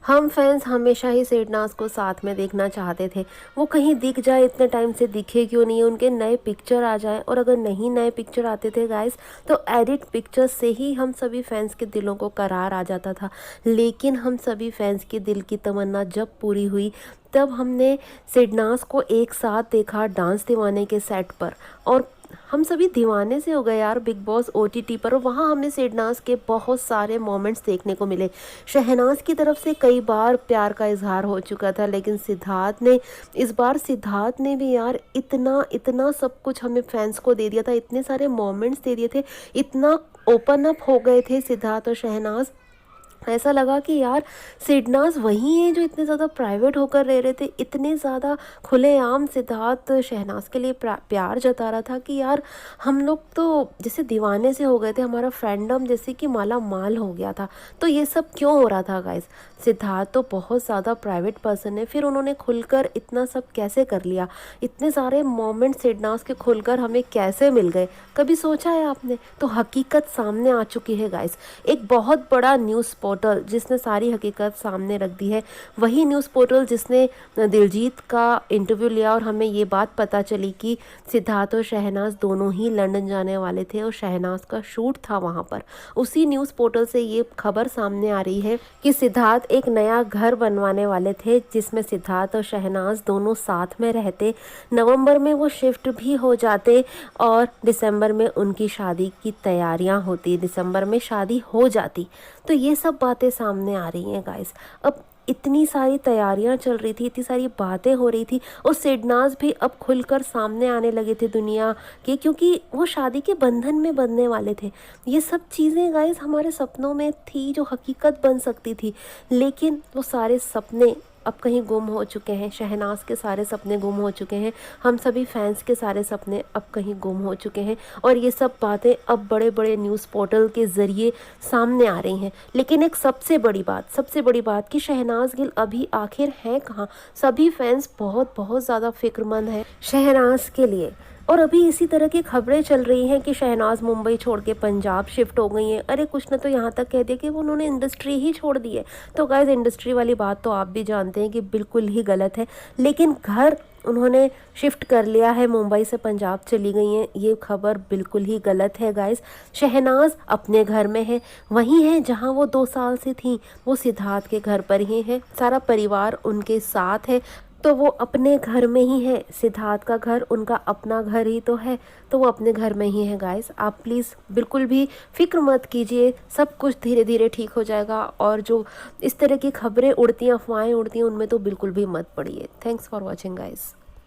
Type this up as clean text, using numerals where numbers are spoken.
हम फैंस हमेशा ही सिडनाज को साथ में देखना चाहते थे। वो कहीं दिख जाए, इतने टाइम से दिखे क्यों नहीं, उनके नए पिक्चर आ जाए। और अगर नहीं नए पिक्चर आते थे गाइस, तो एडिट पिक्चर्स से ही हम सभी फैंस के दिलों को करार आ जाता था। लेकिन हम सभी फैंस के दिल की तमन्ना जब पूरी हुई, तब हमने सिडनाज को एक साथ देखा डांस दीवाने के सेट पर। और हम सभी दीवाने से हो गए यार बिग बॉस ओटीटी पर। और वहाँ हमने सिडनाज के बहुत सारे मोमेंट्स देखने को मिले। शहनाज की तरफ से कई बार प्यार का इजहार हो चुका था, लेकिन सिद्धार्थ ने, इस बार सिद्धार्थ ने भी यार इतना इतना सब कुछ हमें फैंस को दे दिया था, इतने सारे मोमेंट्स दे दिए थे, इतना ओपन अप हो गए थे सिद्धार्थ और शहनाज। ऐसा लगा कि यार सिडनाज वही है जो इतने ज़्यादा प्राइवेट होकर रह रहे थे। इतने ज़्यादा खुलेआम सिद्धार्थ शहनाज के लिए प्यार जता रहा था कि यार हम लोग तो जैसे दीवाने से हो गए थे, हमारा फैंडम जैसे कि माला माल हो गया था। तो ये सब क्यों हो रहा था गाइस? सिद्धार्थ तो बहुत ज़्यादा प्राइवेट पर्सन है, फिर उन्होंने खुलकर इतना सब कैसे कर लिया? इतने सारे मोमेंट सिडनाज के खुलकर हमें कैसे मिल गए? कभी सोचा है आपने? तो हकीकत सामने आ चुकी है गाइस। एक बहुत बड़ा न्यूज़ पोर्टल जिसने सारी हकीकत सामने रख दी है, वही न्यूज़ पोर्टल जिसने दिलजीत का इंटरव्यू लिया और हमें ये बात पता चली कि सिद्धार्थ और शहनाज दोनों ही लंदन जाने वाले थे और शहनाज का शूट था वहाँ पर। उसी न्यूज़ पोर्टल से ये खबर सामने आ रही है कि सिद्धार्थ एक नया घर बनवाने वाले थे, जिसमें सिद्धार्थ और शहनाज दोनों साथ में रहते। नवंबर में वो शिफ्ट भी हो जाते और दिसंबर में उनकी शादी की तैयारियां होती, दिसंबर में शादी हो जाती। तो ये सब बातें सामने आ रही हैं गाइस। अब इतनी सारी तैयारियां चल रही थी, इतनी सारी बातें हो रही थी, और सिडनाज भी अब खुलकर सामने आने लगे थे दुनिया के, क्योंकि वो शादी के बंधन में बंधने वाले थे। ये सब चीज़ें गाइस हमारे सपनों में थी जो हकीकत बन सकती थी, लेकिन वो सारे सपने अब कहीं गुम हो चुके हैं। शहनाज के सारे सपने गुम हो चुके हैं, हम सभी फैंस के सारे सपने अब कहीं गुम हो चुके हैं। और ये सब बातें अब बड़े बड़े न्यूज़ पोर्टल के ज़रिए सामने आ रही हैं। लेकिन एक सबसे बड़ी बात कि शहनाज गिल अभी आखिर हैं कहाँ? सभी फैंस बहुत बहुत ज़्यादा फिक्रमंद हैं शहनाज के लिए। और अभी इसी तरह की खबरें चल रही हैं कि शहनाज मुंबई छोड़ के पंजाब शिफ्ट हो गई हैं। अरे कुछ ने तो यहाँ तक कह दिया कि वो उन्होंने इंडस्ट्री ही छोड़ दी है। तो गाइस, इंडस्ट्री वाली बात तो आप भी जानते हैं कि बिल्कुल ही गलत है। लेकिन घर उन्होंने शिफ्ट कर लिया है, मुंबई से पंजाब चली गई हैं, ये खबर बिल्कुल ही गलत है गाइस। शहनाज अपने घर में है, वहीं है जहां वो 2 साल से थी। वो सिद्धार्थ के घर पर ही है, सारा परिवार उनके साथ है। तो वो अपने घर में ही है। सिद्धार्थ का घर उनका अपना घर ही तो है, तो वो अपने घर में ही है गाइस। आप प्लीज़ बिल्कुल भी फिक्र मत कीजिए, सब कुछ धीरे धीरे ठीक हो जाएगा। और जो इस तरह की खबरें उड़ती हैं, अफवाहें उड़ती हैं, उनमें तो बिल्कुल भी मत पड़िए। Thanks for watching guys.